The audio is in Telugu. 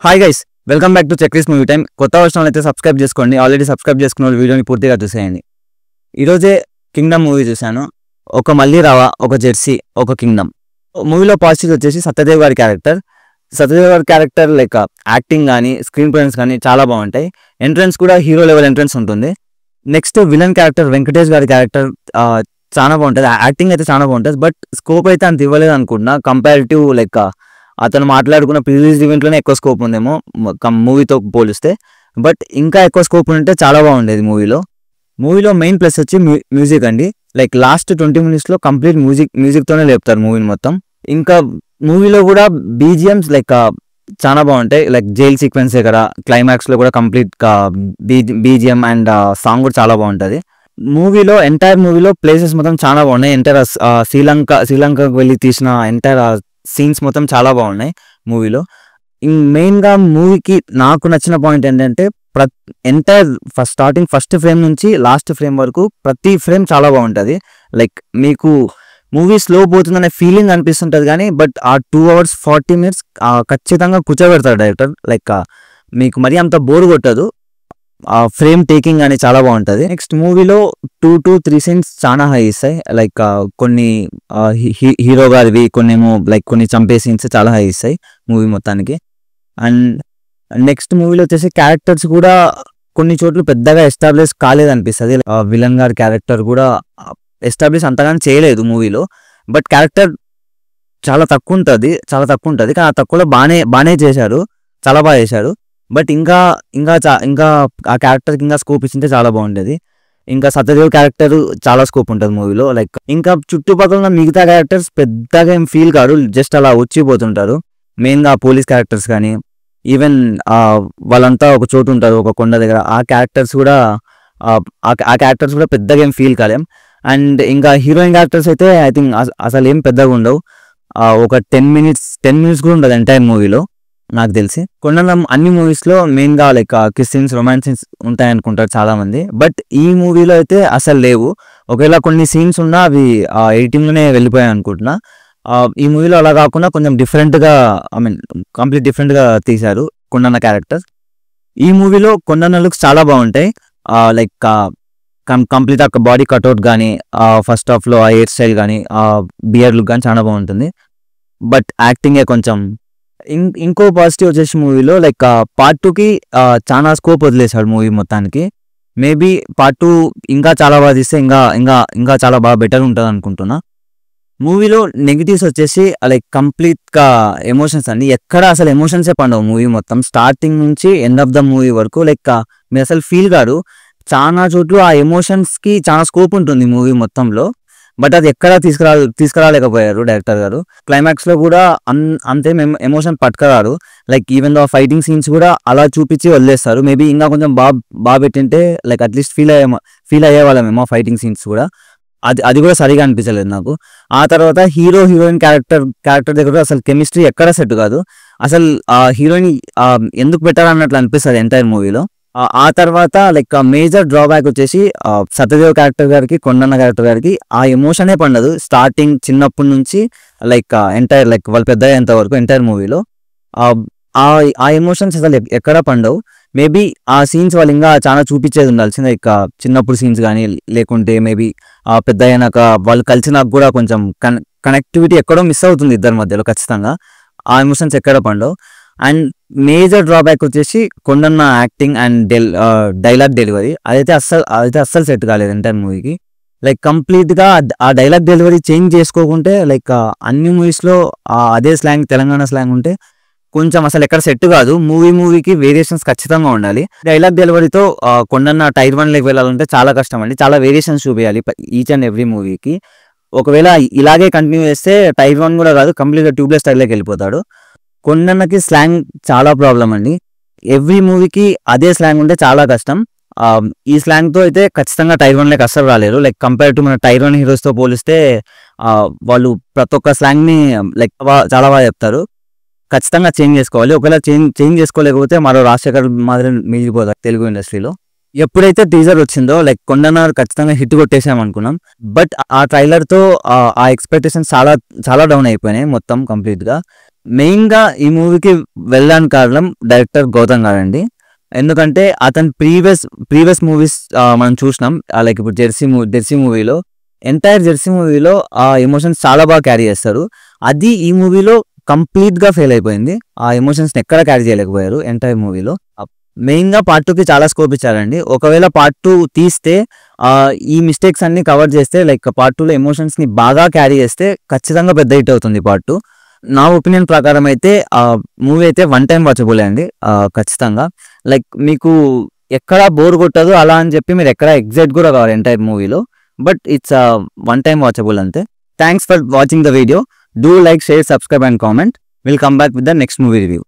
Hi guys, welcome back to checklist movie time. కొత్త వర్షం అయితే సబ్స్క్రైబ్ చేసుకోండి. ఆల్రెడీ సబ్స్క్రైబ్ చేసుకున్న వీడియోని పూర్తిగా చూసేయండి. ఈరోజే కింగ్డమ్ మూవీ చూశాను. ఒక మళ్ళీ రావా, ఒక జెర్సీ, ఒక కింగ్డమ్. మూవీలో పాజిటివ్ వచ్చేసి సత్యదేవ్ గారి క్యారెక్టర్. సత్యదేవ్ గారి క్యారెక్టర్ లైక్ యాక్టింగ్ కానీ స్క్రీన్ ప్రెజెన్స్ కానీ చాలా బాగుంటాయి. ఎంట్రన్స్ కూడా హీరో లెవెల్ ఎంట్రన్స్ ఉంటుంది. నెక్స్ట్ విలన్ క్యారెక్టర్ వెంకటేష్ గారి క్యారెక్టర్ చాలా బాగుంటుంది. యాక్టింగ్ అయితే చాలా బాగుంటుంది. బట్ స్కోప్ అయితే అంత ఇవ్వలేదు అనుకుంటున్నా. కంపారిటివ్ లైక్ అతను మాట్లాడుకున్న ప్రీవియస్ ఈవెంట్లోనే ఎక్కువ స్కోప్ ఉందేమో మూవీతో పోలిస్తే. బట్ ఇంకా ఎక్కువ స్కోప్ ఉంటే చాలా బాగుండేది మూవీలో మెయిన్ ప్లస్ వచ్చి మ్యూజిక్ అండి. లైక్ లాస్ట్ 20 minutesలో కంప్లీట్ మ్యూజిక్తోనే లేపుతారు మూవీని మొత్తం. ఇంకా మూవీలో కూడా బీజిఎమ్స్ లైక్ చాలా బాగుంటాయి. లైక్ జైల్ సీక్వెన్స్ దగ్గర క్లైమాక్స్లో కూడా కంప్లీట్ బీజిఎం అండ్ సాంగ్ కూడా చాలా బాగుంటుంది. ఎంటైర్ మూవీలో ప్లేసెస్ మొత్తం చాలా బాగున్నాయి. ఎంటైర్ శ్రీలంకకు వెళ్ళి తీసిన ఎంటైర్ సీన్స్ మొత్తం చాలా బాగున్నాయి మూవీలో. మెయిన్గా మూవీకి నాకు నచ్చిన పాయింట్ ఏంటంటే ఎంటైర్ ఫస్ట్ ఫ్రేమ్ నుంచి లాస్ట్ ఫ్రేమ్ వరకు ప్రతి ఫ్రేమ్ చాలా బాగుంటుంది. లైక్ మీకు మూవీ స్లో పోతుందనే ఫీలింగ్ అనిపిస్తుంటుంది కానీ బట్ ఆ 2 hours 40 minutes ఖచ్చితంగా కూర్చోబెడతాడు డైరెక్టర్. లైక్ మీకు మరీ అంత బోర్ కొట్టదు. ఫ్రేమ్ టేకింగ్ అని చాలా బాగుంటుంది. నెక్స్ట్ మూవీలో 2 to 3 scenes చాలా హై ఇస్తాయి. లైక్ కొన్ని హీరో గారివి, కొన్ని ఏమో లైక్ కొన్ని చంపే సీన్స్ చాలా హై ఇస్తాయి మూవీ మొత్తానికి. అండ్ నెక్స్ట్ మూవీలో వచ్చేసి క్యారెక్టర్స్ కూడా కొన్ని చోట్ల పెద్దగా ఎస్టాబ్లిష్ కాలేదనిపిస్తుంది. విలన్ గారి క్యారెక్టర్ కూడా ఎస్టాబ్లిష్ అంతగానే చేయలేదు మూవీలో. బట్ క్యారెక్టర్ చాలా తక్కువ ఉంటుంది కానీ ఆ తక్కువలో బాగానే చేశారు, చాలా బాగా చేశారు. బట్ ఇంకా ఆ క్యారెక్టర్కి ఇంకా స్కోప్ ఇచ్చింటే చాలా బాగుండేది. ఇంకా సత్యదేవ్ క్యారెక్టర్ చాలా స్కోప్ ఉంటుంది మూవీలో. లైక్ ఇంకా చుట్టుపక్కల ఉన్న మిగతా క్యారెక్టర్స్ పెద్దగా ఏం ఫీల్ కాదు, జస్ట్ అలా వచ్చిపోతుంటారు. మెయిన్గా పోలీస్ క్యారెక్టర్స్ కానీ ఈవెన్ వాళ్ళంతా ఒక చోటు ఉంటారు ఒక కొండ దగ్గర. ఆ క్యారెక్టర్స్ కూడా పెద్దగా ఏం ఫీల్ కాలేం. అండ్ ఇంకా హీరోయిన్ క్యారెక్టర్స్ అయితే ఐ థింక్ అసలు ఏం పెద్దగా ఉండవు. ఒక 10 minutes కూడా ఉండదు ఎంటైర్ మూవీలో నాకు తెలిసి. కొన్ని అన్ని మూవీస్లో మెయిన్గా like kiss scenes, romance scenes ఉంటాయి అనుకుంటారు చాలా మంది. బట్ ఈ మూవీలో అయితే అసలు లేవు. ఒకవేళ కొన్ని సీన్స్ ఉన్నా అవి ఎడిటింగ్లోనే వెళ్ళిపోయాయి అనుకుంటున్నా. ఈ మూవీలో అలా కాకుండా కొంచెం డిఫరెంట్గా కంప్లీట్ డిఫరెంట్గా తీశారు కొండన్న క్యారెక్టర్. ఈ మూవీలో కొండన్న లుక్స్ చాలా బాగుంటాయి. లైక్ కంప్లీట్ ఆ బాడీ కట్అవుట్ కానీ ఫస్ట్ హాఫ్లో ఆ హెయిర్ స్టైల్ కానీ ఆ బియర్ లుక్ కానీ చాలా బాగుంటుంది. బట్ యాక్టింగే కొంచెం. ఇంకో పాజిటివ్ వచ్చేసి మూవీలో లైక్ పార్ట్ 2కి చాలా స్కోప్ వదిలేశాడు మూవీ మొత్తానికి. మేబీ పార్ట్ 2 ఇంకా చాలా బాగా తీస్తే ఇంకా చాలా బాగా బెటర్ ఉంటుంది అనుకుంటున్నా. మూవీలో నెగిటివ్స్ వచ్చేసి లైక్ కంప్లీట్గా ఎమోషన్స్ అండి. ఎక్కడ అసలు ఎమోషన్సే పండవు మూవీ మొత్తం స్టార్టింగ్ నుంచి ఎండ్ ఆఫ్ ద మూవీ వరకు. లైక్ మీరు అసలు ఫీల్ కాదు. చాలా చోట్ల ఆ ఎమోషన్స్కి చాలా స్కోప్ ఉంటుంది మూవీ మొత్తంలో. బట్ అది ఎక్కడ తీసుకురాలేకపోయారు డైరెక్టర్ గారు. క్లైమాక్స్లో కూడా అంతేం emotion పట్టుకురారు. Like even though fighting scenes కూడా అలా చూపించి వదిలేస్తారు. మేబీ ఇంకా కొంచెం బాగా పెట్టింటే like at least feel అయ్యేవాళ్ళమేమో fighting scenes కూడా. అది కూడా సరిగా అనిపించలేదు నాకు. ఆ తర్వాత హీరోయిన్ క్యారెక్టర్ దగ్గర అసలు కెమిస్ట్రీ ఎక్కడ సెట్ కాదు. అసలు హీరోయిన్ ఎందుకు పెట్టాలన్నట్లు అనిపిస్తుంది ఎంటైర్ మూవీలో. ఆ తర్వాత లైక్ మేజర్ డ్రాబ్యాక్ వచ్చేసి సత్యదేవ్ క్యారెక్టర్ గారికి, కొండన్న క్యారెక్టర్ గారికి ఆ ఎమోషనే పండదు స్టార్టింగ్ చిన్నప్పటి నుంచి లైక్ ఎంటైర్ లైక్ వాళ్ళు పెద్ద అయ్యేంత వరకు ఎంటైర్ మూవీలో ఆ ఎమోషన్స్ అసలు ఎక్కడ పండవు. మేబీ ఆ సీన్స్ వాళ్ళు ఇంకా చాలా చూపించేది ఉండాల్సింది. లైక్ చిన్నప్పుడు సీన్స్ కానీ లేకుంటే మేబీ పెద్ద అయినాక వాళ్ళు కలిసినాక కూడా కొంచెం కనెక్టివిటీ ఎక్కడో మిస్ అవుతుంది ఇద్దరి మధ్యలో ఖచ్చితంగా. ఆ ఎమోషన్స్ ఎక్కడ పండవు. అండ్ మేజర్ డ్రాబ్యాక్ వచ్చేసి Kondanna acting and dialogue delivery అదైతే అస్సలు సెట్ కాలేదు ఎంటైర్ మూవీకి. లైక్ కంప్లీట్గా ఆ డైలాగ్ డెలివరీ చేంజ్ చేసుకోకుంటే లైక్ అన్ని మూవీస్లో అదే స్లాంగ్, తెలంగాణ స్లాంగ్ ఉంటే కొంచెం అసలు ఎక్కడ సెట్ కాదు. మూవీకి వేరియేషన్స్ ఖచ్చితంగా ఉండాలి. డైలాగ్ డెలివరీతో కొండన్న టైర్ 1 వెళ్ళాలంటే చాలా కష్టం అండి. చాలా వేరియేషన్స్ చూపించాలి ఈచ్ అండ్ ఎవ్రీ మూవీకి. ఒకవేళ ఇలాగే కంటిన్యూ చేస్తే టైర్ 1 కూడా కాదు, కంప్లీట్గా ట్యూబ్లెస్ స్టైల్లోకి వెళ్ళిపోతాడు. కొండన్నకి స్లాంగ్ చాలా ప్రాబ్లం అండి. ఎవ్రీ మూవీకి అదే స్లాంగ్ ఉంటే చాలా కష్టం. ఈ స్లాంగ్తో అయితే ఖచ్చితంగా టైర్ 1 అస్సలు రాలేరు. లైక్ కంపేర్ టు మన టైర్ 1 హీరోస్తో పోలిస్తే వాళ్ళు ప్రతి ఒక్క స్లాంగ్ని లైక్ చాలా బాగా చెప్తారు. ఖచ్చితంగా చేంజ్ చేసుకోవాలి. ఒకవేళ చేంజ్ చేసుకోలేకపోతే మరో రాజశేఖర్ మాదిరి మిగిలిపోతారు తెలుగు ఇండస్ట్రీలో. ఎప్పుడైతే టీజర్ వచ్చిందో లైక్ కొండన్న ఖచ్చితంగా హిట్ కొట్టేసామనుకున్నాం. బట్ ఆ ట్రైలర్తో ఆ ఎక్స్పెక్టేషన్స్ చాలా చాలా డౌన్ అయిపోయినాయి మొత్తం కంప్లీట్గా. మెయిన్గా ఈ మూవీకి వెళ్ళడానికి కారణం డైరెక్టర్ గౌతమ్ గారండి. ఎందుకంటే అతని ప్రీవియస్ మూవీస్ మనం చూసినాం. లైక్ ఇప్పుడు జెర్సీ మూవీలో ఎంటైర్ జెర్సీ మూవీలో ఆ ఎమోషన్స్ చాలా బాగా క్యారీ చేస్తారు. అది ఈ మూవీలో కంప్లీట్గా ఫెయిల్ అయిపోయింది. ఆ ఎమోషన్స్ని ఎక్కడ క్యారీ చేయలేకపోయారు ఎంటైర్ మూవీలో. మెయిన్గా పార్ట్ 2కి చాలా స్కోప్ ఇచ్చారండి. ఒకవేళ పార్ట్ 2 తీస్తే ఈ మిస్టేక్స్ అన్ని కవర్ చేస్తే, లైక్ పార్ట్ 2లో ఎమోషన్స్ని బాగా క్యారీ చేస్తే ఖచ్చితంగా పెద్ద హిట్ అవుతుంది పార్ట్ 2. నా ఒపీనియన్ ప్రకారం అయితే మూవీ అయితే 1 టైం వాచబుల్ అండి ఖచ్చితంగా. లైక్ మీకు ఎక్కడ బోర్ కొట్టదు అలా అని చెప్పి మీరు ఎక్కడ ఎగ్జైట్ కూడా కావాలి ఎంటైర్ మూవీలో. బట్ ఇట్స్ 1 టైం వాచబుల్ అంతే. Thanks for watching the video. Do like, share, subscribe and comment. Will come back with the next movie review.